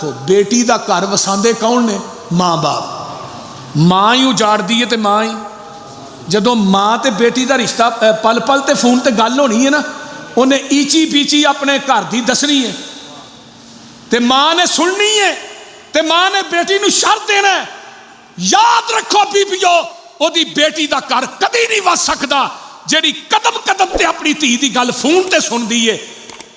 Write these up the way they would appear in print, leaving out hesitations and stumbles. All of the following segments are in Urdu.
رکھو بیٹی دا گھر وساندے کون نے؟ ماں باپ۔ ماں ہی اجاڑ دی ہے تے ماں ہی، جدوں ماں تے بیٹی دا رشتہ پل پل تے فون تے گل ہونی ہے نا، انہیں ایچی پیچی اپنے گھر دی دسنی ہے تے ماں نے سننی ہے تے ماں نے بیٹی نو شرط دینا ہے۔ یاد رکھو بیبیو، او دی بیٹی دا گھر کدی نہیں وس سکدا جیڑی قدم قدم تے اپنی دھی دی گل فون تے سن دی ہے،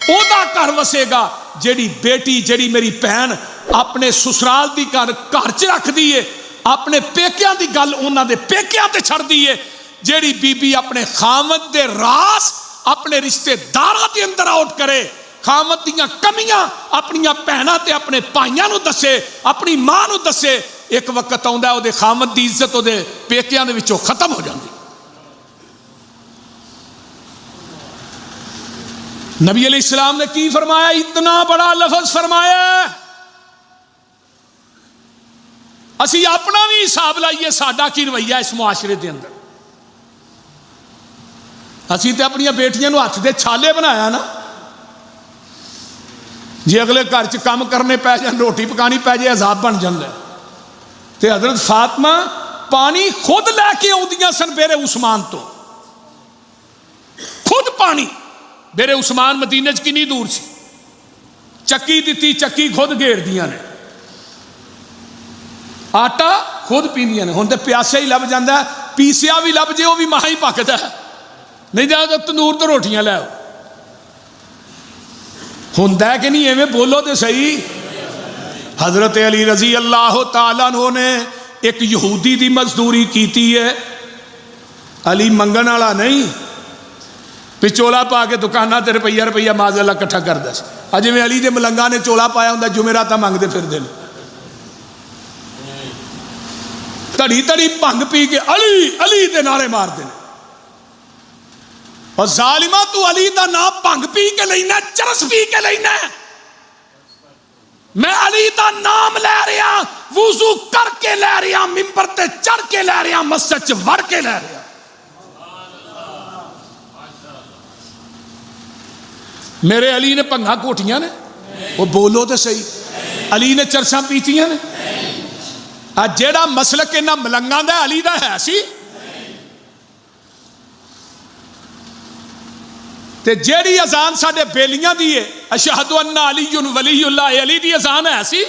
او دا گھر وسے گا جیڑی بیٹی جیڑی میری بہن اپنے سسرال دی گھر چ رکھ دی ہے، اپنے پیکیاں دی گل انہاں دے پیکیاں تے چھڑ دی ہے، جیڑی بی بی اپنے خامد دے راز اپنے رشتے داراں دے اندر آؤٹ کرے، خامد دیاں کمیاں اپنیاں بہناں تے اپنے پائیاں نو دسے، اپنی ماں نو دسے، ایک وقت آوندا ہے او دے خامد دی عزت او دے پیکیاں دے وچوں ختم ہو جاندی۔ نبی علیہ السلام نے کی فرمایا؟ اتنا بڑا لفظ فرمایا، اسی اپنا بھی حساب لائیے ساڈا کی رویہ اس معاشرے دے اندر۔ اسی تے اپنی بیٹیاں نو ہاتھ دے چھالے بنایا نا، جی اگلے گھر چ کام کرنے پی جان، روٹی پکانی پی جائے، عذاب بن جاندہ ہے۔ تے حضرت فاطمہ پانی خود لے کے آؤندیاں سن بیرے عثمان تو، خود پانی بیرے عثمان مدینے چ کنی دور سی، چکی دیتی، چکی خود گھیڑ دیاں نے، آٹا خود پیندیاں نے۔ ہن تے پیاسے ہی لب جاندا ہے، پیسیا بھی لب جے وہ بھی ماں ہی پکدا ہے، نہیں جا تو تندور تو روٹیاں لے آؤ۔ ہوندا ہے کہ نہیں؟ ایویں بولو تے صحیح۔ حضرت علی رضی اللہ تعالیٰ عنہ نے ایک یہودی دی مزدوری کیتی ہے، علی منگن والا نہیں، پچولا پا کے دکانہ تے روپیہ روپیہ ماذ اللہ کٹھا کر دس، اجے میں علی دے ملنگا نے چولا پایا ہوندا جمعراتاں منگدے پھر دے، تڑی تڑی بھنگ پی کے علی علی دے نعرے مار دے، اور ظالمہ تو علی دا نام بھنگ پی کے لینا، چرس پی کے لینا، میں علی دا نام لے رہا، وضو کر کے لے رہا، ممبر تے چڑھ کے لے رہا، مسجد چ وڑ کے لے رہا۔ میرے علی نے پنگا کوٹیاں نے، وہ بولو تے صحیح، علی نے چرساں پیتیاں نے، جیڑا مسلک انہاں ملنگاں دا علی دا ہے سی، تے جیڑی اذان ساڈے بیلیاں دی ہے اشہد ان علی ولی اللہ، علی دی اذان ہے سی،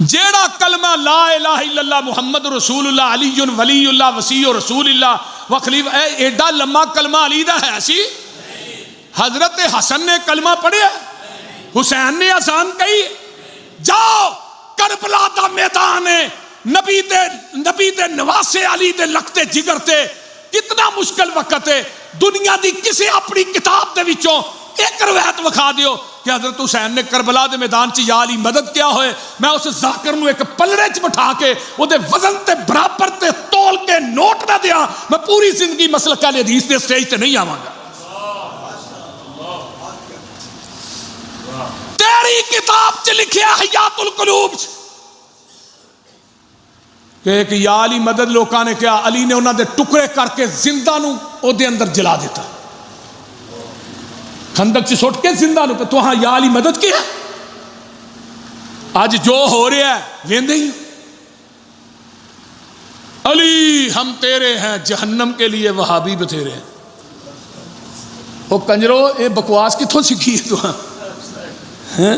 جیڑا کلمہ لا الہ الا اللہ محمد رسول اللہ علی ولی اللہ وسیع رسول اللہ وخلیف، ایڈا لمبا کلمہ علی دا ہے سی۔ حضرت حسن نے کلمہ پڑھیا، حسین نے اذان کہی، جاؤ کربلا دا میدان ہے، نبی دے نواسے علی دے لکتے جگر تے، کتنا مشکل وقت ہے، دنیا دی کسی اپنی کتاب دے وچوں ایک روایت وکھا دیو کہ حضرت حسین نے کربلا دے میدان چ یا علی مدد کیا ہوئے، میں اس ذاکر نو ایک پلڑے چ بٹھا کے او دے وزن تے برابر تے تول کے نوٹ نہ دیا، میں پوری زندگی مسلک اہل حدیث دے سٹیج تے نہیں آواں گا۔ تیری کتاب چ لکھیا حیات القلوب کہ ایک یا علی مدد لوکاں نے کیا، علی نے انہاں دے ٹکڑے کر کے زندہ نو او دے اندر جلا دیتا، خندق سے سٹ کے زندہ نو، تو ہاں یا علی مدد کیا۔ آج جو ہو رہا ہے ویندے ہی، علی ہم تیرے ہیں جہنم کے لیے وہابی بتھیرے ہیں۔ وہ کنجرو اے بکواس کتھوں سیکھی ہے تو ہاں؟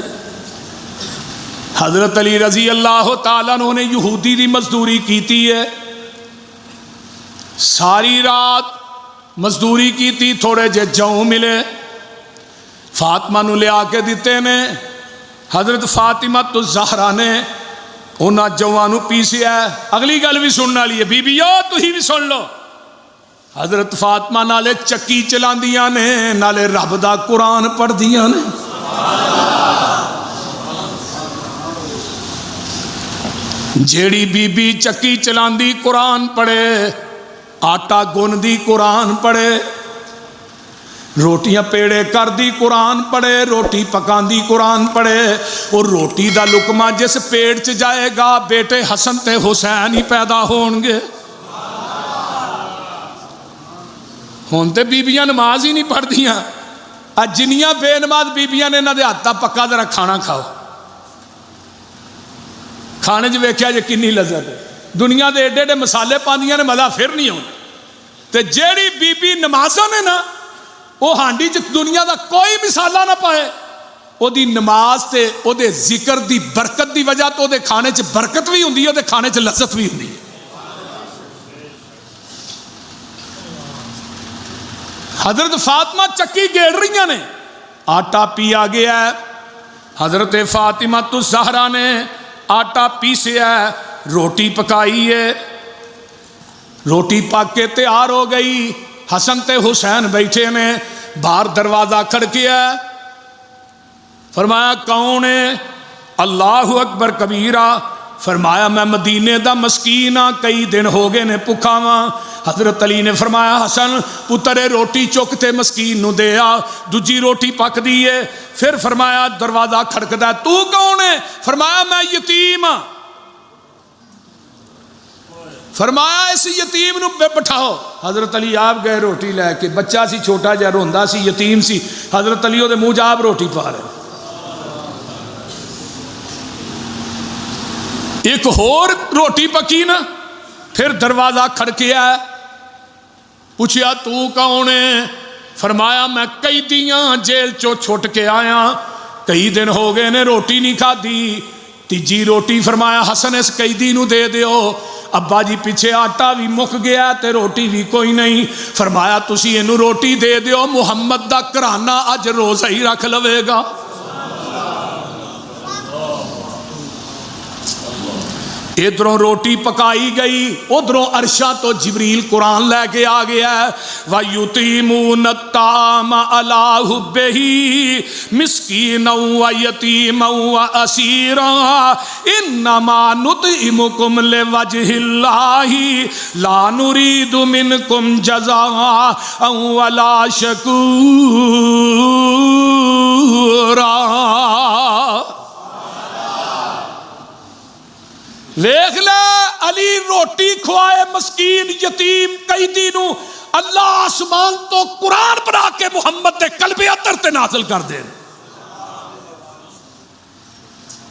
حضرت علی رضی اللہ تعالیٰ عنہ نے یہودی دی مزدوری کیتی ہے، ساری رات مزدوری کیتی، تھوڑے جے جاؤں ملے، فاطمہ نو لے آ کے دیتے نے، حضرت فاطمہ تو زہرا نے انہاں جواں نو پیسیا ہے۔ اگلی گل بھی سننے والی ہے، بی بیو تسی بھی سن لو، حضرت فاطمہ نالے چکی چلاندیاں نے، نالے رب دا قرآن پڑھ دیاں نے۔ جیڑی بی بی چکی چلاندی قرآن پڑھے، آٹا گوندی قرآن پڑھے، روٹیاں پیڑے کر دی قرآن پڑھے، روٹی پکاندی قرآن پڑھے، اور روٹی دا لقمہ جس پیٹ چ جائے گا بیٹے حسن تے حسین ہی پیدا ہون گے۔ ہون تے بیبیاں نماز ہی نہیں پڑھ دیاں، جنیاں بے نماز بیبیاں نے انہاں دے ہاتھ دا پکا ذرا کھانا کھاؤ، کھانے چ ویکھیا جے کنی لذت ہے، دنیا دے ایڈے ایڈے مسالے پاندیاں نے مزہ پھر نہیں ہونا۔ تے جیڑی بی بی نمازاں نے نا وہ ہانڈی چ دنیا دا کوئی مسالہ نہ پائے، او دی نماز تے او دے ذکر دی برکت دی وجہ تو او دے کھانے چ برکت بھی ہوندی ہے، او دے کھانے چ لذت بھی ہوندی ہے۔ حضرت فاطمہ چکی گیڑ رہی نے، آٹا پیا گیا ہے، حضرت فاطمہ الزہرا نے آٹا پیسیا ہے، روٹی پکائی ہے، روٹی پک کے تیار ہو گئی، حسن تے حسین بیٹھے نے، باہر دروازہ کھڑکیا ہے، فرمایا کون ہے؟ اللہ اکبر کبیرہ، فرمایا میں مدینے دا مسکین ہاں، کئی دن ہو گئے نے بھکھا واں۔ حضرت علی نے فرمایا حسن پترے روٹی چکتے مسکین نو دے آ، دوجی روٹی پک دیئے۔ پھر فرمایا دروازہ کھڑکدا ہے، تو کون ہے؟ فرمایا میں یتیم ہاں۔ فرمایا اس یتیم نو بٹھاؤ۔ حضرت علی آپ گئے روٹی لے کے، بچہ سی چھوٹا جہا روندا سی، یتیم سی، حضرت علی دے منہ آپ روٹی پا رہے۔ ایک اور روٹی پکی نا، پھر دروازہ کھڑکیا ہے، پوچھیا تو کون ہے؟ فرمایا میں قیدیاں جیل چو چھٹ کے آیا، کئی دن ہو گئے نے روٹی نہیں کھادی۔ تیجی روٹی فرمایا حسن اس قیدی نو دے دیو، ابا جی پیچھے آٹا بھی مک گیا تے روٹی بھی کوئی نہیں، فرمایا تسی اینو روٹی دے دیو، محمد دا کرانہ اج روزہ ہی رکھ لوے گا۔ ادھروں روٹی پکائی گئی، ادھروں عرشاں تو جبریل قرآن لے کے آ گیا ہے، وَيُطِيمُونَ الطَّعَامَ عَلَىٰ حُبِّهِ مِسْكِينًا وَيَتِيمًا وَأَسِيرًا إِنَّمَا نُطْعِمُكُمْ لِوَجْهِ اللَّهِ لَا نُرِيدُ مِنْكُمْ جَزَاءً وَلَا شَكُورًا۔ دیکھ لے علی روٹی کھوائے مسکین یتیم قیدی نو، اللہ آسمان تو قرآن بنا کے محمد دے قلب اطہر تے نازل کر دے۔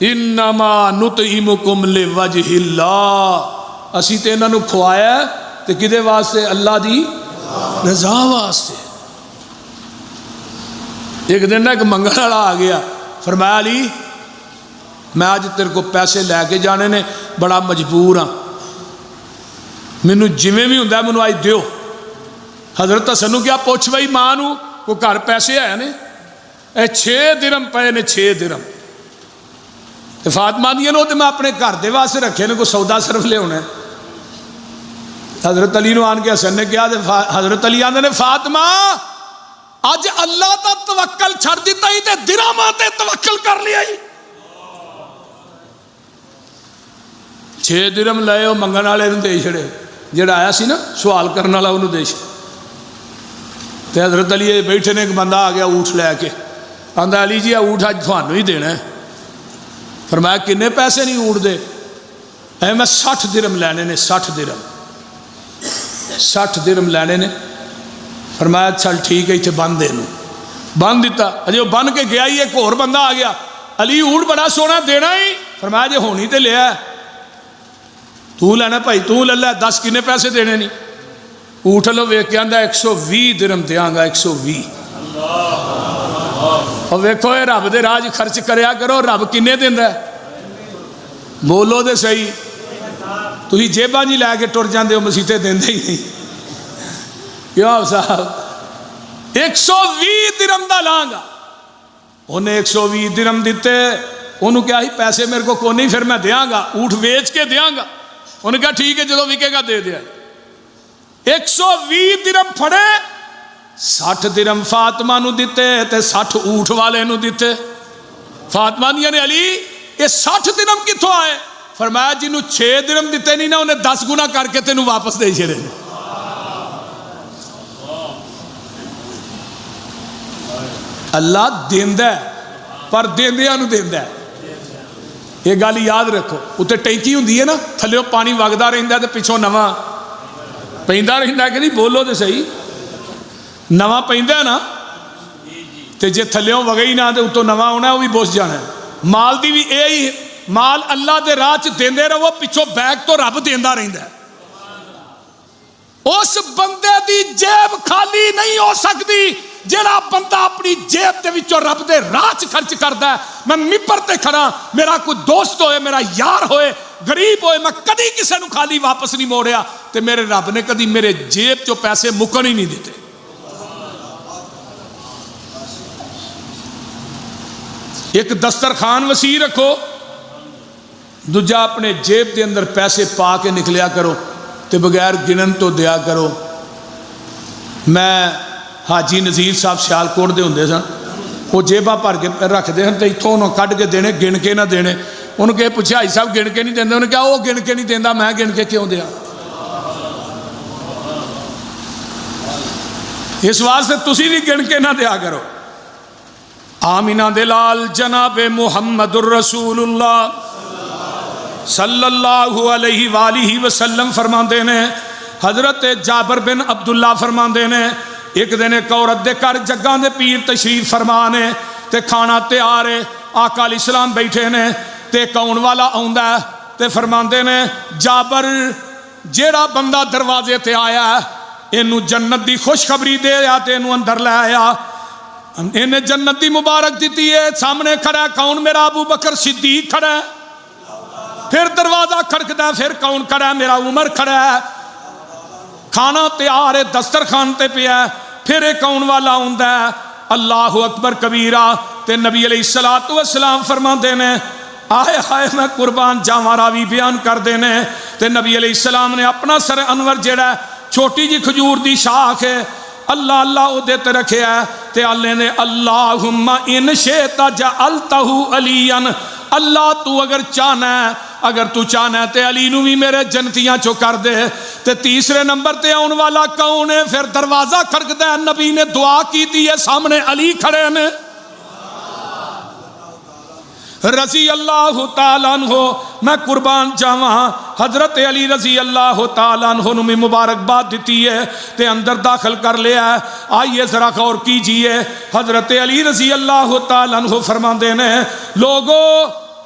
انما نطعمکم لوجہ اللہ، اسی تے انہاں نو کھوایا تے کدے واسطے؟ اللہ دی رضا واسطے۔ ایک دن ایک منگل والا آ گیا، فرمایا علی میں آج تیرے کو پیسے لے کے جانے نے، بڑا مجبور ہاں، مینوں جویں بھی ہوندا مینوں آج دیو۔ حضرت حسن نو کیا پوچھ بھائی ماں نو کو گھر پیسے ہے نے؟ 6 درم پے نے، 6 درم۔ فاطمہ دی نو تے میں اپنے گھر دے واسطے رکھے نے، کوئی سودا صرف لے ہونا ہے۔ حضرت علی نو آن کے حسن نے کیا، حضرت علی آندے نے فاطمہ اج اللہ دا توکل چھڑ دیتا ہی تے درہماں تے توکل کر لیا ہی۔ 6 درم لائے وہ منگن والے نو دے چھڑے، جڑا آیا سی نا سوال کرنے والا انہوں دے چھڑے۔ تے حضرت علی بیٹھے نے، ایک بندہ آ گیا اونٹ لے کے، آندا علی جی اونٹ اج تھانوں ہی دینا ہے۔ فرمایا کنے پیسے نہیں اونٹ دے؟ میں 60 درم لینے نے، 60 درم، 60 درم لینے نے۔ فرمایا چل ٹھیک ہے، اتنے بن دے نو، بن دیتا۔ اجے وہ بن کے گیا ہی ایک اور بندہ آ گیا، علی اونٹ بڑا سونا دینا ہی؟ فرمایا جے ہونی تے لیا ہے، تو لینا بھائی تو لے لے، 10 کنے پیسے دینے نہیں؟ اونٹ لو ویک کے آندا 120 درم دیاں گا، 120۔ اور ویکھو اے رب دے راج خرچ کریا کرو، رب کنے دیندا ہے؟ بولو دے صحیح، تسی جیباں جی لے کے ٹر جاندے ہو، مسیتے دیندے ہی نہیں۔ کیوں صاحب 120 درم دا لانگا، انہیں 120 درم دیتے، انہوں کیا ہی پیسے میرے کو نہیں، پھر میں دیاں گا، اونٹ ویچ کے دیاں گا۔ انہوں نے کہا ٹھیک ہے جدو وکے گا دے دیا۔ 120 درم پھڑے، 60 درم فاطمہ نو دیتے تے 60 اونٹ والے نو دیتے۔ فاطمہ نے علی یہ 60 درم کتوں آئے؟ فرمایا جنہوں 6 درم دیتے نہیں نا انہیں 10 گنا کر کے تینوں واپس دے چھڑے۔ اللہ دیندا ہے پر دیندیاں نو دیندا ہے۔ یہ گل یاد رکھو، اتنے ٹینکی ہوندی ہے نا، تھلے پانی وگدا رہندا تے پچھوں نواں پیندا رہندا کہ نہیں؟ بولو تے صحیح، نواں پیندا نا تے جے تھلیوں وگئی نہ تے اتوں نواں آنا وہ بھی بس جانا ہے. مال دی بھی یہی مال اللہ دے راہ چ دیندے رہو, پچھوں بیگ تو رب دیندا رہندا ہے. اس بندے دی جیب خالی نہیں ہو سکتی جڑا بندہ اپنی جیب دے وچوں رب دے راہ چ خرچ کردا ہے. میں ممبر تے کھڑا, میرا کوئی دوست ہوئے, میرا یار ہوئے, غریب ہوئے, میں کدی کسے نو خالی واپس نہیں موڑیا تے میرے رب نے کدی میرے جیب چوں پیسے مکن ہی نہیں دیتے. ایک دسترخوان وسیع رکھو, دوجا اپنے جیب دے اندر پیسے پا کے نکلیا کرو تے بغیر گنن تو دیا کرو. میں حاجی نذیر صاحب سیالکوٹ دے ہوندے سن, وہ جیباں بھر کے رکھتے ہیں تو اتوں انہوں کڈ کے دینے, گن کے نہ دینے. انہوں کہ پوچھا حاجی صاحب گن کے نہیں دیندے؟ انہوں نے کہا وہ گن کے نہیں دیندا, میں گن کے کیوں دیا؟ اس واسطے تسی بھی گن کے نہ دیا کرو. آمینہ دلال جناب محمد الرسول اللہ صلی اللہ علیہ وآلہ وسلم فرماندے نے, حضرت جابر بن عبداللہ فرماندے نے, ایک دن ایک عورت دے کر جگاں دے پیر تشریف فرمانے تے کھانا تیار ہے, آقا علیہ السلام بیٹھے نے تے کون والا آندا ہے تے فرماندے نے جابر جیڑا بندہ دروازے تے آیا ہے اینو جنت دی خوشخبری دے آیا تے اینو اندر لے آیا. انہیں جنت دی مبارک دیتی ہے. سامنے کھڑا ہے کون؟ میرا ابو بکر صدیق کھڑا ہے. پھر دروازہ کھڑکدا ہے, پھر کون کھڑا ہے؟ میرا عمر کھڑا ہے. کھانا تیار ہے, دسترخوان تے پیا ہے. پھر ایک کون والا ہوندا ہے اللہ اکبر کبیرہ تے نبی علیہ الصلوۃ والسلام فرماندے نے آئے ہائے میں قربان جاواں, راوی بیان کر دینے تے نبی علیہ السلام نے اپنا سر انور جڑا ہے چھوٹی جی کھجور دی شاخ ہے اللہ اللہ او دیتے رکھے ہے تے اللہ نے اللہم ان شئت جعلتہ علیاً, اللہ تو اگر چاہنا ہے, اگر تو چاہنا ہے تے علی نو بھی میرے جنتیاں چو کر دے. تے تیسرے نمبر تے آن والا کون ہے؟ پھر دروازہ کھڑکدا ہے, نبی نے دعا کی دی ہے, سامنے علی کھڑے نے رضی اللہ تعالیٰ عنہ. میں قربان جاواں حضرت علی رضی اللہ تعالیٰ عنہ نے مبارکباد دیتی ہے تے اندر داخل کر لیا ہے. آئیے ذرا غور کیجئے, حضرت علی رضی اللہ تعالیٰ عنہ فرماندے نے لوگو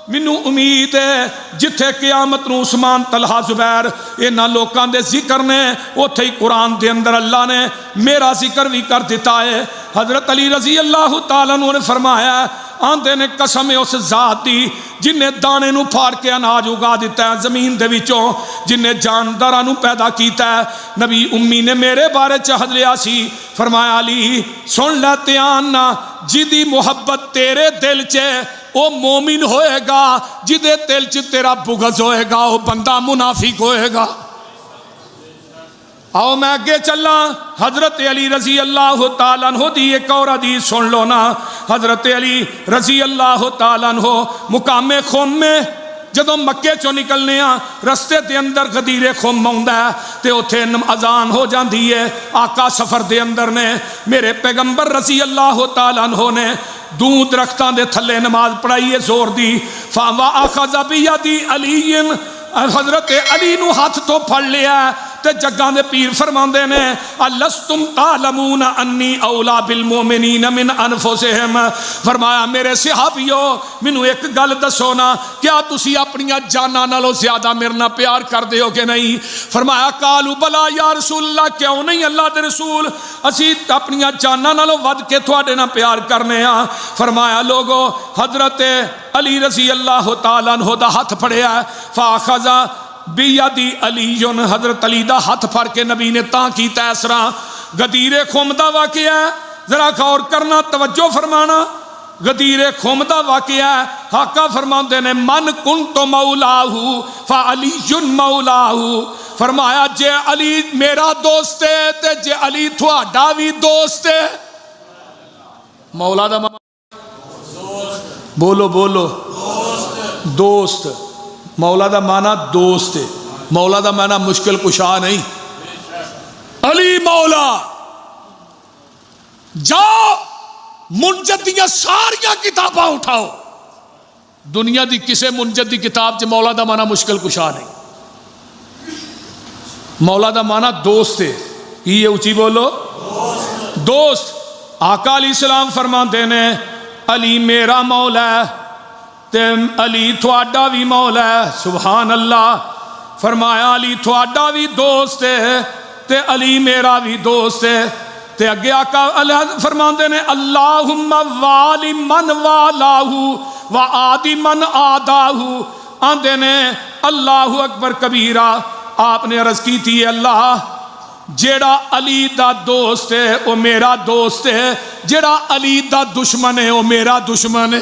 مینوں امید ہے جتھے قیامت نو عثمان طلحہ زبیر انہاں لوکاں دے ذکر نے اوتھے ہی قرآن دے اندر اللہ نے میرا ذکر بھی کر دیتا ہے. حضرت علی رضی اللہ تعالیٰ عنہ نے فرمایا آندے نے قسم اس ذات دی جن نے دانے نو پھاڑ کے اناج اگا دیتا ہے زمین دے وچوں, جن نے جانداراں نو پیدا کیتا ہے. نبی امی نے میرے بارے چہد لیا سی, فرمایا علی سن لے دھیان نہ, جدی محبت تیرے دل چ وہ مومن ہوئے گا, جدے دل چ تیرا بغض ہوئے گا وہ بندہ منافق ہوئے گا. آؤ میں آگے چلا, حضرت علی رضی اللہ تعالیٰ عنہ دی ایک اور حدیث سن لو نا. حضرت علی رضی اللہ تعالیٰ عنہ مقام خم میں جدو مکے چو نکلنے رستے دے اندر غدیر خم ہوندا ہے تے اوتھے اذان ہو جاندی ہے. آقا سفر دے اندر نے میرے پیغمبر رضی اللہ تعالیٰ عنہ نے دوں درختاں دے تھلے نماز پڑھائی ہے زور دی. فَوَأَخَذَ بِيَدِ عَلِيٍّ, حضرت علی نو ہاتھ تو پھڑ لیا تے جگاں دے پیر فرماندے نے الستم تعلمون انی اولا بالمؤمنین من انفسہم. فرمایا میرے صحابیو مینوں ایک گل دسو نا, کیا تسی اپنی جاناں نالوں زیادہ میرے نال پیار کردے ہو کہ نہیں؟ فرمایا قالوا بلا یا رسول اللہ, کیوں نہیں اللہ دے رسول, اسی اپنی جاناں نالوں ود کے تواڈے نال پیار کرنے ہاں. فرمایا لوگو حضرت علی رضی اللہ تعالیٰ عنہ دا ہاتھ پھڑیا ہے. فاخذ بیدی علی, حضرت علی دا ہاتھ پھڑ کے نبی نے تاں کیتا اس طرح. غدیر خم دا واقعہ ہے, ذرا غور کرنا توجہ فرمانا. غدیر خم دا واقعہ ہے, آقا فرماندے نے من کنت مولاہ فعلی مولاہ. فرمایا جے علی میرا دوست ہے تے جے علی تھوڑا بھی دوست ہے. مولا دا بولو بولو دوست. مولا دا معنی دوست ہے, مولا دا معنی مشکل کشا نہیں. علی مولا. جاؤ منجد دیاں ساریاں کتاباں اٹھاؤ, دنیا دی کسے منجد دی کتاب چ مولا دا معنی مشکل کشا نہیں. مولا دا معنی دوست ہے. یہ اچھی بولو دوست. آقا علیہ السلام فرماندے نے علی میرا مولا ہے تے علی تھوڑا بھی مولا ہے. سبحان اللہ. فرمایا علی تھوڑا بھی دوست ہے تے علی میرا بھی دوست ہے. تے اگے آقا فرماندے نے اللہم والی من والاہو و آدی من آداہو. آندے نے اللہ اکبر کبیرہ. آپ نے عرض کی تھی اللہ جیڑا علی دا دوست ہے وہ میرا دوست ہے, جیڑا علی دا دشمن ہے وہ میرا دشمن ہے.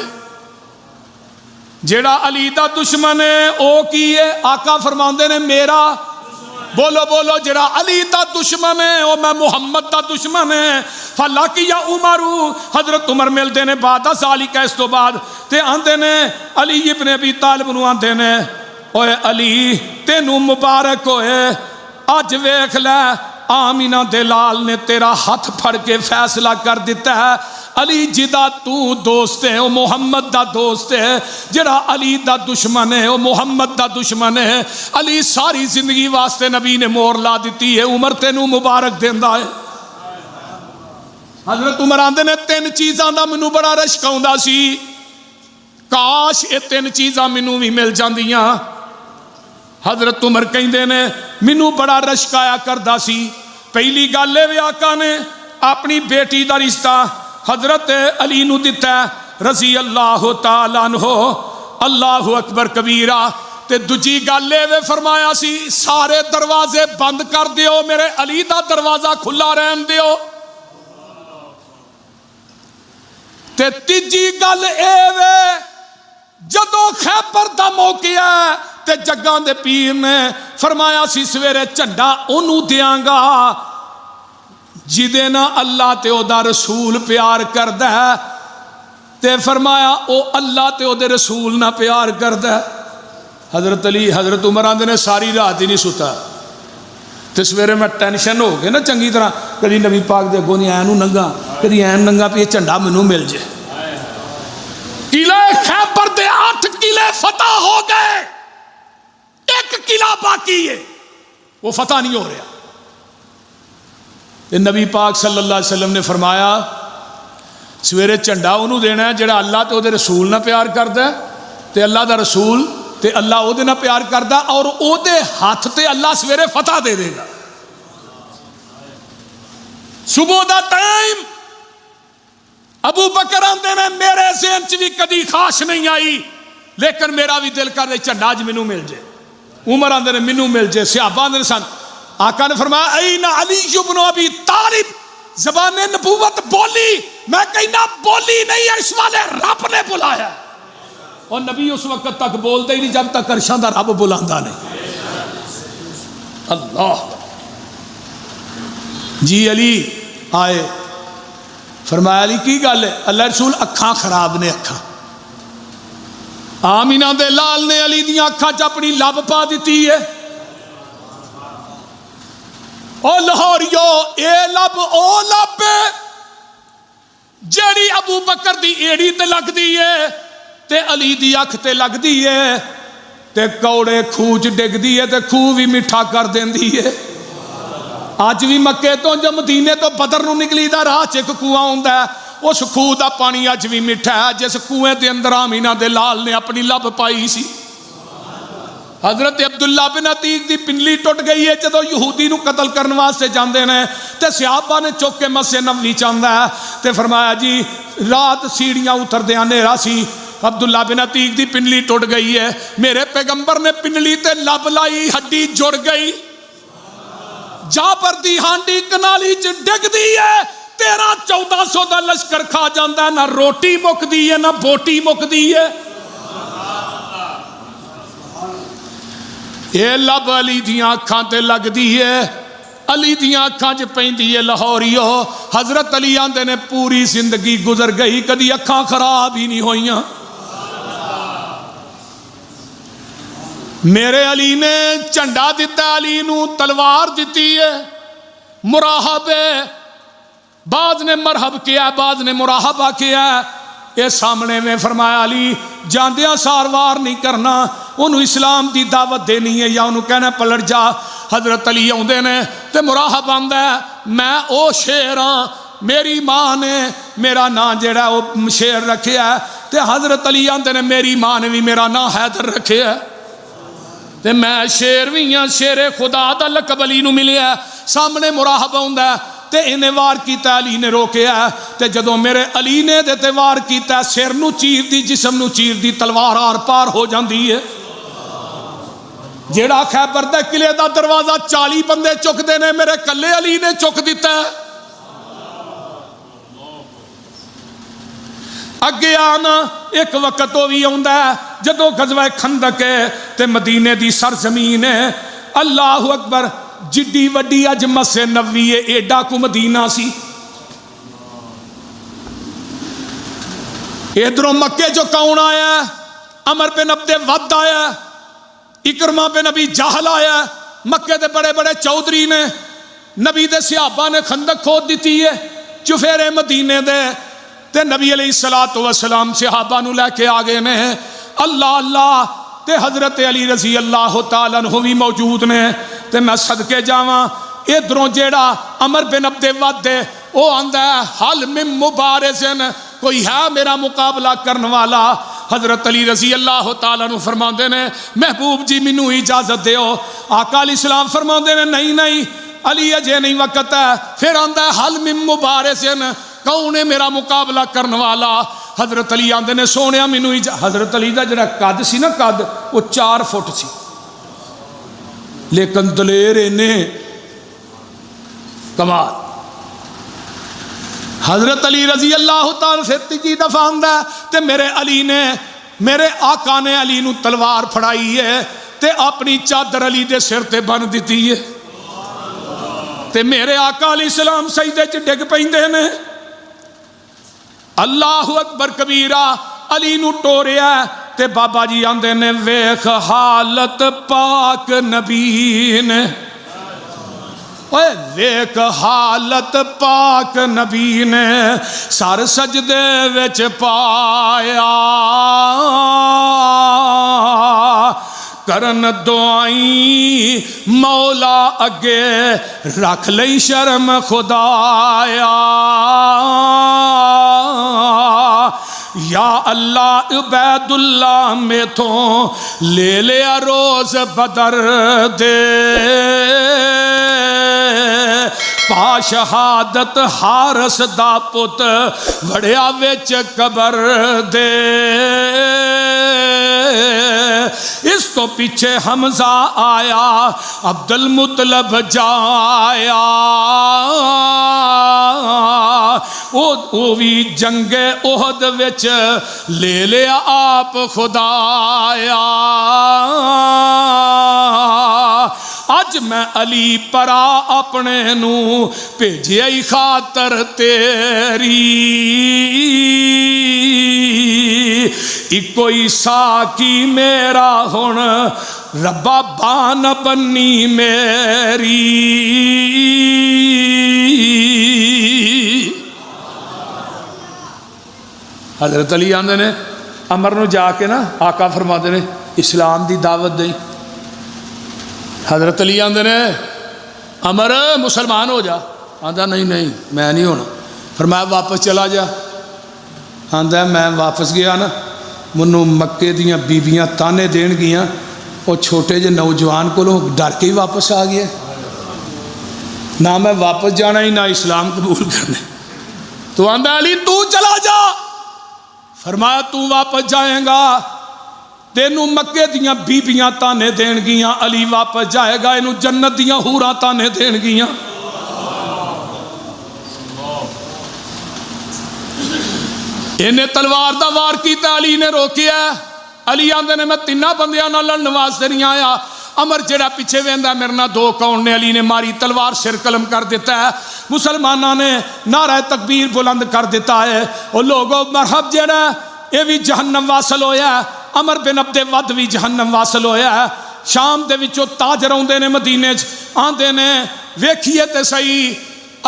جیڑا علی دا دشمن ہے وہ کی ہے؟ آقا فرماندے نے میرا. بولو بولو. جیڑا علی دا دشمن ہے وہ میں محمد دا دشمن ہے. فلاقیا عمرو, حضرت عمر ملتے نے بعد ذالک اس تو بعد تے آندے نے علی ابن ابی طالب نو آندے نے اوے علی تینوں مبارک ہوئے, اج ویکھ لے آمینہ دے لال نے تیرا ہاتھ پھڑ کے فیصلہ کر دیتا ہے. علی جدا تو دوست ہے وہ محمد دا دوست ہے, جڑا علی دا دشمن ہے وہ محمد دا دشمن ہے. علی ساری زندگی واسطے نبی نے مور لا دیتی ہے, عمر تینوں مبارک دیندا ہے. حضرت عمر آندے نے تین چیزاں دا مینوں بڑا رشک آوندا سی, کاش یہ تین چیزاں مینوں بھی مل جاندیاں. حضرت عمر کہندے نے مینوں بڑا رشک آیا کردا سی. پہلی گل ہے آقا نے اپنی بیٹی دا رشتہ حضرت علی نو دتا ہے رضی اللہ تعالیٰ عنہ. اللہ اکبر کبیرہ. تے دوجی گل ہے فرمایا سی سارے دروازے بند کر دیو, میرے علی دا دروازہ کھلا رہن دیو. تے تیجی گل اے جدو خیبر دا موقع ہے تے جگاں دے پیر نے فرمایا سی سویرے جھنڈا اونوں دیاں گا جدے نا اللہ تے او دا رسول پیار کردا ہے. تے فرمایا او اللہ تے او دے رسول نہ پیار کردا ہے. حضرت علی حضرت عمر آندے نے ساری رات ہی نہیں ستا. تے سویرے میں ٹینشن ہو گئے نا چنگی طرح, کدی نبی پاک دے اگوں نہیں اینوں ننگا کدی این ننگا پہ یہ جھنڈا مینوں مل جائے. قلعہ خیبر دے 8 قلعے فتح ہو گئے, ایک قلعہ باقی ہے وہ فتح نہیں ہو رہا. نبی پاک صلی اللہ علیہ وسلم نے فرمایا سویرے جھنڈا انہوں دینا ہے جڑا اللہ تے او دے رسول نہ پیار کردا ہے, تے اللہ دا رسول تے اللہ او دے نہ پیار کردا, اور او دے ہاتھ تے اللہ سویرے فتح دے دے گا. صبح دا ٹائم ابو بکر آندے نے میرے ذہن چ بھی کدی خواہش نہیں آئی, لیکن میرا بھی دل کر دے جھنڈا اج مینوں مل جائے. عمر آندے نے مینوں مل جائے. صحابہ آندے سن. آقا نے فرمایا این علی ابن ابی طالب. زبان نبوت بولی, میں کہنا بولی نہیں ہے, اس والے رب نے بلایا. اور نبی اس وقت تک بولتے ہی نہیں جب تک عرشاں دا رب بلاندا نہیں. اللہ جی علی آئے, فرمایا علی کی گل ہے؟ اللہ رسول اکھاں خراب نے. اکھاں آمینہ دے لال نے علی دیاں اکھاں چ اپنی لب پا دیتی ہے. او لاہوریو اے لب او لب جیڑی ابو بکر دی ایڑی تے لگ دی ہے تے علی دی اکھ تے لگ دی ہے, تے کوڑے خوچ ڈگ دی ہے تے خوہ بھی میٹھا کر دین دی ہے. آج بھی مکے تو جو مدینے تو بدر نو نکلی دا راہ چ ایک کنواں ہوندا ہے, اس خوہ دا پانی اج بھی میٹھا ہے جس کنویں دے اندر آمینہ دے لال نے اپنی لب پائی سی. حضرت عبداللہ بن عتیق دی پنڈلی ٹوٹ گئی ہے جدو یہودی نو قتل کرنے واسطے جاندے نے, تے صحابہ نے چوک کے مسجد نبوی چاہندا ہے. تے فرمایا جی رات سیڑھیاں اتر دے اندھیرا سی, عبداللہ بن عتیق دی پنڈلی ٹوٹ گئی ہے, میرے پیغمبر نے پنڈلی تے لب لائی, ہڈی جڑ گئی. جابر دی ہانڈی کنالی چ ڈگ دی ہے, 1300-1400 دا لشکر کھا جاندا ہے, نہ روٹی مکدی ہے نہ بوٹی مکدی ہے. اے لب علی دیاں اکھاں تے لگ دی ہے, علی دیاں اکھاں چ پیندی ہے. لاہوریو حضرت علی آندے نے پوری زندگی گزر گئی کدی اکھاں خراب ہی نہیں ہوئیاں. میرے علی نے جھنڈا دیتا, علی نو تلوار دیتی ہے, مراحب ہے, بعض نے مرحب کیا بعض نے مراحبہ کیا. یہ سامنے میں فرمایا علی جاندیاں ساروار نہیں کرنا, انہوں اسلام دی دعوت دینی ہے یا انہوں کہنا پلٹ جا. حضرت علی آندے نے تے مراحب آندا ہے میں او شیر ہاں میری ماں نے میرا نام جڑا وہ شیر رکھیا ہے، تے حضرت علی آندے نے میری ماں نے بھی میرا نام حیدر رکھیا ہے، تے میں شیر بھی ہاں، شیر خدا دا لقب علی نو ملیا ہے۔ سامنے مراہب ہوندا ہے تے انہیں وار کیتا، علی نے روکیا ہے، تے جدوں میرے علی نے دے تے وار کیتا، سر نو چیر دی، جسم نو چیر دی، تلوار آر پار ہو جاندی ہے۔ جیڑا خیبر دے قلعے دا دروازہ 40 بندے چکدے نے، میرے کلے علی نے چک دیتا ہے۔ اگے آنا ایک وقت وہ بھی آندا ہے جدوں غزوہ خندق ہے تے مدینے دی سرزمین ہے، اللہ اکبر، جڈی وڈی اج مسجد نبوی ہے، ایڈا کو مدینہ سی۔ ادھروں مکے جو کون آیا ہے؟ عمر بن عبد ود آیا ہے، اکرمہ بن ابی جہل آیا ہے، مکے دے بڑے بڑے چودھری نے، نبی دے صحابہ نے خندق کھود دیتی ہے، چفیرے مدینے دے، تے نبی علیہ السلام صحابہ نو لے کے آگے نے، اللہ اللہ، تے حضرت علی رضی اللہ تعالیٰ عنہ بھی موجود نے، تے میں صدقے جاواں، ادھروں جیڑا عمر بن عبد ود ہے وہ آندا ہے حل من مبارزن، کوئی ہے میرا مقابلہ کرنے والا؟ حضرت علی رضی اللہ تعالیٰ عنہ فرماندے نے محبوب جی مینوں اجازت دیو۔ آقا علیہ السلام فرماندے نے نہیں نہیں علی اجے نہیں وقت ہے۔ پھر آندا ہے حل من مبارزن، کون ہے میرا مقابلہ کرنے والا؟ حضرت علی آندے نے سونیا مینوں حضرت علی دا جڑا قد سی نا، قد وہ 4 فٹ سی، لیکن دلیر انہیں کمال۔ حضرت علی رضی اللہ تعالیٰ سے تیجی دفعہ آندا ہے تے میرے علی نے، میرے آقا نے علی نو تلوار پھڑائی ہے تے اپنی چادر علی دے سر تے بن دیتی ہے، تے میرے آقا علیہ السلام سجدے چ ڈگ پیندے نے، اللہ اکبر کبیرہ، علی نو ٹوریا تے بابا جی آندے نے ویکھ حالت پاک نبی نے، اوے ویکھ حالت پاک نبی نے، سر سجدے وچ پایا، کرن دعائیں مولا اگے رکھ لئی شرم خدایا، یا اللہ عبید اللہ میں تو لے لیا روز بدر دے، پا شہادت حارس دا پت وڑیا وچ قبر دے، اس تو پیچھے حمزہ آیا، عبد المطلب جایا، وہ بھی جنگ احد وچ لے لیا آپ خدایا، اج میں علی پرا اپنے نو بھیجیا خاطر تیری، کوئی ساکی میرا ہن ربا بان بنی میری، حضرت علی آندے نے عمر نو جا کے نا آقا فرما دے نے اسلام دی دعوت دئی، حضرت علی آندے نے عمر مسلمان ہو جا، آندا نہیں نہیں میں نہیں ہونا، فرمایا واپس چلا جا، آندا میں واپس گیا نا منو مکے دیاں بیبیاں تانے دین گیاں، وہ چھوٹے جے نوجوان کو ڈر کے ہی واپس آ گیا، نہ میں واپس جانا ہی نہ اسلام قبول کرنے، تو آندا علی تو چلا جا، فرمایا تو واپس جائیں گا تینوں مکے دیاں بیبیاں تانے دین گیاں، علی واپس جائے گا انہوں جنت دیاں حوراں تانے دین گیاں۔ انہیں تلوار دا وار کیتا، علی نے روکیا، علی آندے نے میں 3 بندیاں نال لڑن واسطے نہیں آیا، عمر جڑا پیچھے ویندا میرے نال 2 کون نے، علی نے ماری تلوار سر قلم کر دیتا ہے، مسلماناں نے نعرہ تکبیر بلند کر دیتا ہے، او لوگو مرحب جڑا اے بھی جہنم واصل ہویا ہے، عمر بن عبد ود بھی جہنم واصل ہویا ہے۔ شام دے وچوں تاجر آندے نے مدینے چ، آندے نے ویکھیے تے صحیح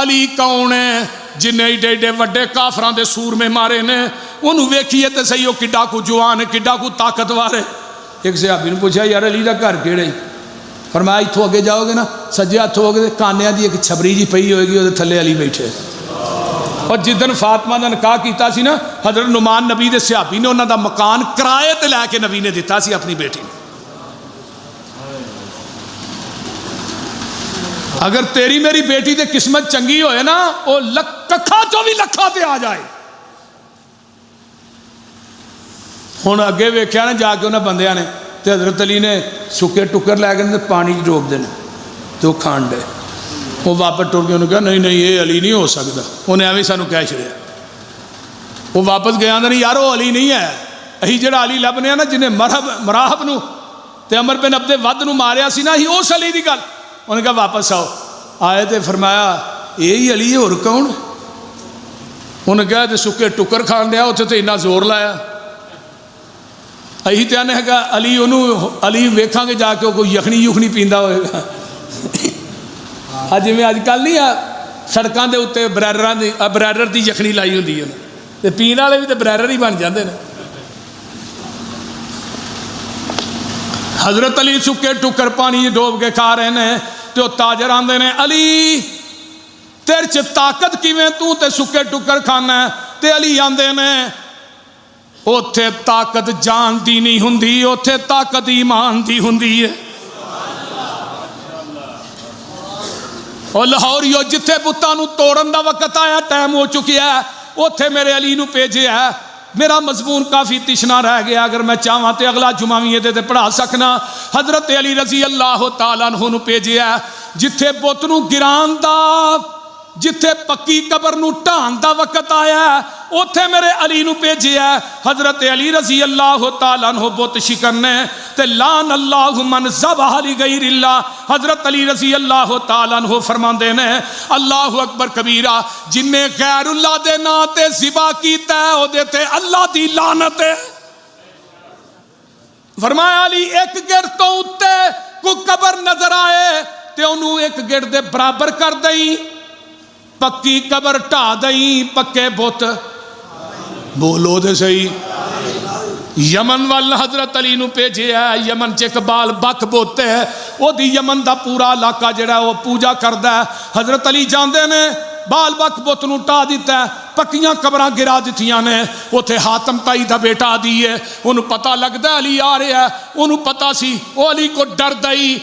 علی کون ہے جنہیں ایڈے ایڈے وڈے کافراں دے سور میں مارے نے، انہوں ویکھیے تے صحیح وہ کڈا کو جوان ہے، کڈا کو طاقتور ہے۔ ایک صحابی نے پوچھا یار علی دا گھر کیڑے؟ فرمایا اتھوں اگے جاؤ گے نا سجے ہاتھ ہو گے کانیاں دی ایک چھبری جی پئی ہوئے گی وہ تھلے علی بیٹھے، اور جدن فاطمہ کا نکاح کیتا سی نا حضرت نعمان نبی دے صحابی نے انہوں دا مکان کرائے تے لے کے نبی نے دیتا سی اپنی بیٹی نے. اگر تیری میری بیٹی دے قسمت چنگی ہوئے نا وہ ککھا 24 لکھا تے آ جائے. ہوں اگے ویکھیا نا جا کے انہوں بندیاں نے تے حضرت علی نے سکے ٹکر لے کے پانی ڈوب دینے تے وہ کھان ڈے. وہ واپس ٹر گیا. انہوں نے کہا نہیں یہ علی نہیں ہو سکتا. انہیں ایویں سانو کہہ چھڑیا. وہ واپس گیا نہیں یار وہ علی نہیں ہے. اہی جڑا علی لبنے نا جنہیں مراحب نو تے عمر بن عبد ود نو ماریا سی نا ہی اس علی دی گل. انہوں نے کہا واپس آؤ. آئے تے فرمایا یہی علی ہے اور کون؟ انہوں نے کہا تے سکے ٹکر کھان دیا اتنے تو اتنا زور لایا. اہی تے نے کہا علی انہوں علی ویکھاں گے جا کے کوئی یخنی پیندا ہوئے گا. جی اج کل نہیں سڑکوں کے اتنے برائڈر کی یخنی لائی ہوتی ہے پینے والے بھی تو برائڈر ہی بن جاتے ہیں. حضرت علی سکے ٹکر پانی ڈوب کے کھا رہے ہیں تو تاجر آتے ہیں علی تیرے چ طاقت کیویں تو تے سکے ٹکر کھانا ہے. تے علی آتے ہیں اوتھے طاقت جان دی نہیں ہوندی اوتھے طاقت ایمان دی ہوندی ہے. اور لاہوریو جتھے بتاں نو توڑن دا وقت آیا ٹائم ہو چکی ہے اوتھے میرے علی نو بھیجے ہے. میرا مضمون کافی تشنا رہ گیا اگر میں چاہواں تے اگلا جمعہ بھی یہ پڑھا سکنا. حضرت علی رضی اللہ تعالیٰ عنہ نو بھیجے ہے جتھے بت نو گران دا جتھے پکی قبر نو ٹھان دا وقت آیا ہے اوتھے میرے علی نو بھیجے ہے. حضرت علی رضی اللہ تعالیٰ عنہ بت شکنے تے لعن اللہ من ذبح لغیر اللہ. حضرت علی رضی اللہ تعالیٰ عنہ فرماندے نے اللہ اکبر کبیرہ جن نے غیر اللہ دے نا تے ذبح کیتا ہے او دے تے اللہ دی لعنت ہے. فرمایا علی ایک گرد تو اتے کو قبر نظر آئے تے انہوں ایک گرد دے برابر کر دئی پکی قبر ٹھا دئی پکے بت بولو دے صحیح. یمن وال حضرت علی نو بھیجے ہے. یمن چ اقبال بک بوتے ہے وہ دی یمن دا پورا علاقہ جڑا وہ پوجا کردا ہے. حضرت علی جاندے نے بال بک بت نو ٹا دیتا ہے پکیاں قبراں گرا دتیاں نے. اوتھے حاتم تائی دا بیٹا دی ہے انہوں پتہ لگدا علی آ رہا ہے. انہوں پتہ سی وہ علی کو ڈر دئی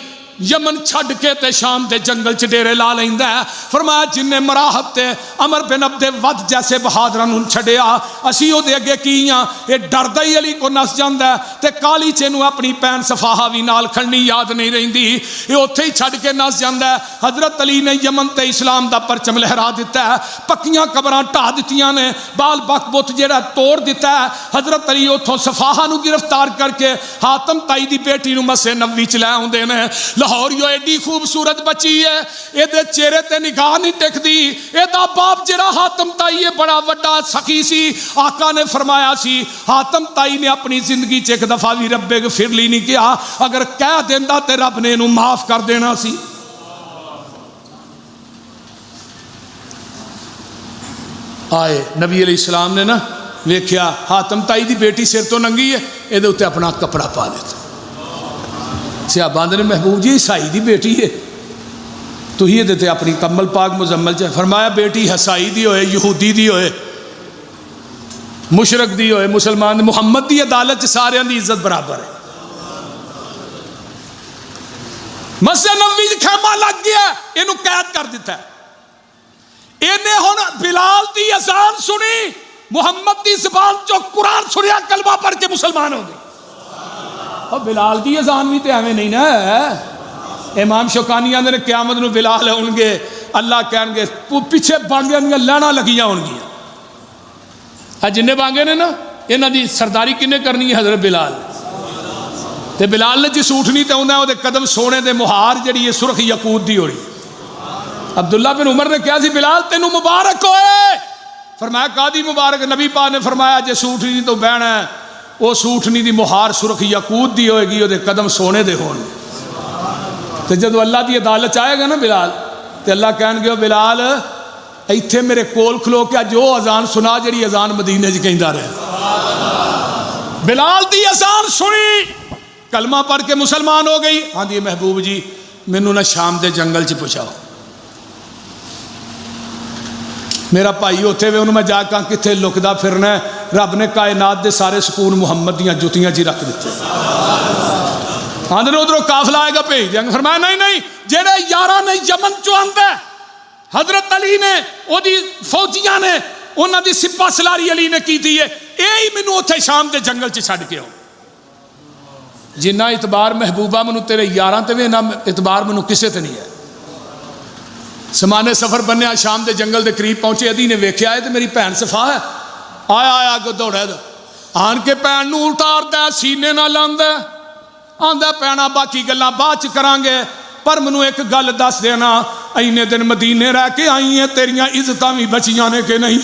یمن چھڑ کے تے شام دے جنگل چ ڈیرے لا لیندا ہے. فرمایا جن نے مراحب تے عمر بن عبد ود جیسے بہادراں نوں چھڈیا اسی او دے اگے کیاں اے ڈردا ہی علی کو نس جاندا ہے تے کالی چے نوں اپنی پین صفاہا وی نال کھڑنی یاد نہیں رہندی اے اوتھے ہی چھڈ کے نس جاندا ہے. حضرت علی نے یمن تے اسلام دا پرچم لہرا دیتا ہے پکیاں قبراں ٹھا دتیاں نے بال بک بت جڑا توڑ دیتا ہے. حضرت علی اوتھوں صفاہا نوں گرفتار کر کے حاتم تائی دی بیٹی نوں مسجد نبوی چ لے اوندے نے. لاہوریو ایڈی خوبصورت بچی ہے اے دے چہرے تے نگاہ نہیں ٹکدی. اے دا باپ جڑا حاتم تائی ہے بڑا وڈا سخی سی. آقا نے فرمایا سی حاتم تائی نے اپنی زندگی چ ایک دفعہ بھی رب غفر لی نہیں کیا اگر کہہ دیندا تے رب نے انہوں معاف کر دینا سی. آئے نبی علیہ السلام نے نا ویکھیا حاتم تائی دی بیٹی سر تو ننگی ہے اے دے اوتے اپنا کپڑا پا دیتا. صحابہ نے محبوب جی عیسائی دی بیٹی ہے تو ہی دیتے اپنی کمل پاک مزمل چاہے. فرمایا بیٹی عیسائی دی ہوئے یہودی دی ہوئے مشرک دی ہوئے مسلمان محمد دی عدالت چ سارے دی عزت برابر ہے. مسجد نبوی خیمہ لگ گیا اینو قید کر دیتا ہے. انہیں ہن بلال دی اذان سنی محمد دی زبان چو قرآن سنیا کلمہ پڑھ کے مسلمان ہو گئے. اور بلال دی اذان بھی تے ایویں نہیں نا. امام شوکانی آندے نے قیامت نو بلال ہون گے اللہ کہن گے پیچھے بانگیاں دیاں لانا لگیاں ہون گیاں. جن بانگے نے نا انہاں دی سرداری کنے کرنی ہے حضرت بلال تے بلال نے جس اٹھنی تے انہاں دے قدم سونے دے مہار جڑی ہے سرخ یاقوت دی ہو رہی. عبداللہ بن عمر نے کہا سی بلال تینوں مبارک ہوئے. فرمایا قادی مبارک. نبی پاک نے فرمایا جے سوٹنی تو بہنا ہے وہ سوٹنی دی مہار سرخ یاقوت دی ہوئے گی وہ دے قدم سونے دے ہون. تے جدو اللہ دی عدالت آئے گا نا بلال تے اللہ کہن گے بلال ایتھے میرے کول کھلو کے جو اذان سنا جڑی اذان مدینے چ کہندا رہے. بلال دی اذان سنی کلمہ پڑھ کے مسلمان ہو گئی. ہاں جی محبوب جی مینوں نہ شام دے جنگل چ پہنچاؤ. میرا بھائی اتنے وے انہوں میں جا کے کتنے لکدا پھرنا ہے، رب نے کائنات دے سارے سکون محمد دیاں جتیاں جی رکھ دیتے، آدھے ادھروں قافلہ آئے گا بھیج دیں گے۔ فرمایا نہیں نہیں، جہڑے یاراں نے یمن چوں آندا ہے، حضرت علی نے وہ دی فوجیاں نے انہاں دی سپہ سلاری علی نے کیتی ہے، یہی مینوں اتنے شام دے جنگل چ چھڈ کے آؤ۔ جنہ اعتبار محبوبہ منو تیرے یاراں تے وے، نہ اعتبار منو کسے تے نہیں ہے۔ سمانے سفر بنیا، شام دے جنگل دے قریب پہنچے، ادھی نے ویکھیا ہے تے میری بھین صفا ہے، آیا آیا اگے دوڑا آن کے بھین نوں اتاردا، سینے نال لاندا، آندا پینا باقی گلاں بعد چ کران گے، پر منو ایک گل دس دینا، اینے دن مدینے رہ کے آئی ہیں، تیریاں عزتاں بھی بچیاں نے کہ نہیں؟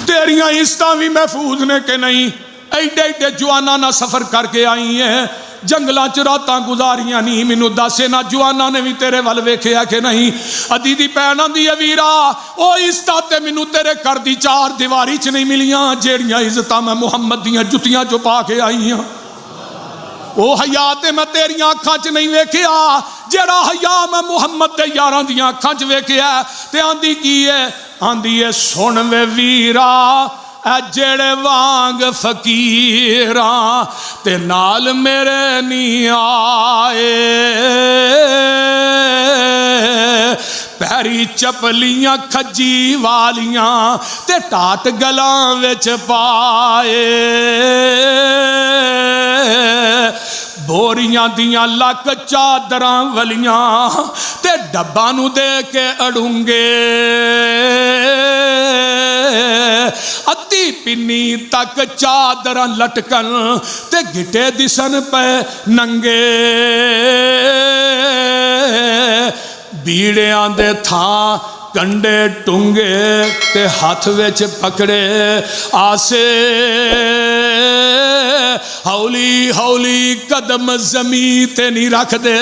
تیریاں عزتاں بھی محفوظ نے کہ نہیں؟ ایڈے ایڈے جواناں نہ سفر کر کے آئی ہیں، جنگلاں چ راتاں گزاریاں نہیں، مینوں دس انہاں جواناں نے بھی تیرے ول ویکھیا کہ نہیں؟ ادی دی بھین آندی ہے ویرا او عزتاں تے مینوں تیرے گھر دی چار دیواری چ نہیں ملیاں، جیڑیاں عزتاں میں محمد دیاں جتیاں چ پا کے آئی ہاں، او حیا تے میں تیریاں اکھاں چ نہیں ویکھیا، جیڑا حیا میں محمد دے یاراں دیاں اکھاں چ ویکھیا۔ تے آندی کی ہے؟ آندی ہے سن وے ویرا اے جڑے وانگ فقیراں تے نال میرے نہیں آئے، پیری چپلیاں کھجی والیاں تے ٹاٹ گلاں وچ پائے، بوریاں دیاں لک چادراں ولیاں تے ڈباں نو دے کے اڑونگے، ادھی پنی تک چادراں لٹکن تے گٹے دسن پہ ننگے، بیڑیاں دے تھاں کنڈے ٹنگے تے ہاتھ وچ پکڑے آسے، ہولی ہولی قدم زمین تے نہیں رکھ دے،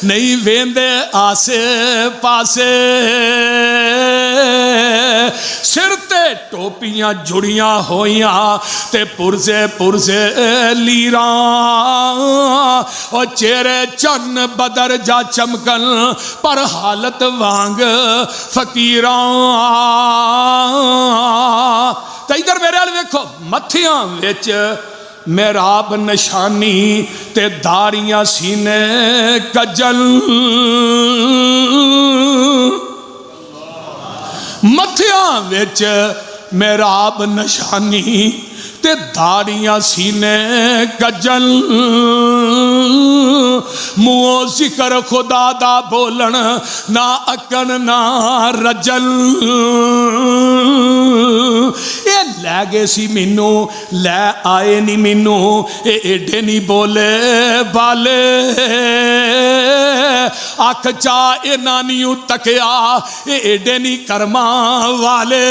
نہیں ویندے آسے پاسے، سر تے ٹوپیاں جڑیاں ہویاں تے پرزے پرزے لیراں، اور چہرے چن بدر جا چمکن پر حالت وانگ فقیراں۔ تے ادھر میرے حال ویکھو، متھیاں وچ محراب نشانی تے داڑیاں سینے کجل، متھیاں وچ محراب نشانی تے داڑیاں سینے کجل، منہوں ذکر خدا دا بولن نہ اکن نہ رجل، اے لے گئے سی مینو لے آئے نہیں مینو، اے ایڈے نہیں بولے بالے، اکھ چا اے نانیوں تکیا، اے ایڈے نہیں کرما والے،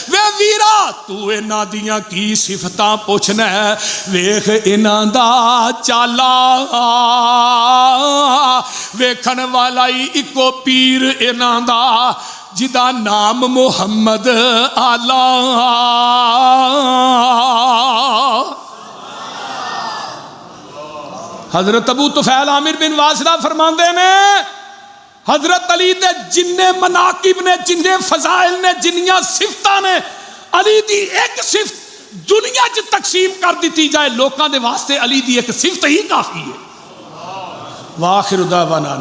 وے ویرا تو انہاں دیاں کی صفتاں پوچھنا ہے، ویکھ انہاں دا چالا، ویکھن والا ہی اکو پیر انہاں دا جدا نام محمد آلہ۔ حضرت ابو طفیل عامر بن واسلہ فرماندے نے، حضرت علی دے جننے مناقب نے، جننے فضائل نے، جنیاں صفتاں نے، علی دی ایک صفت دنیا چ تقسیم کر دیتی جائے لوکاں دے واسطے علی دی ایک صفت ہی کافی ہے۔ واخر دعوانا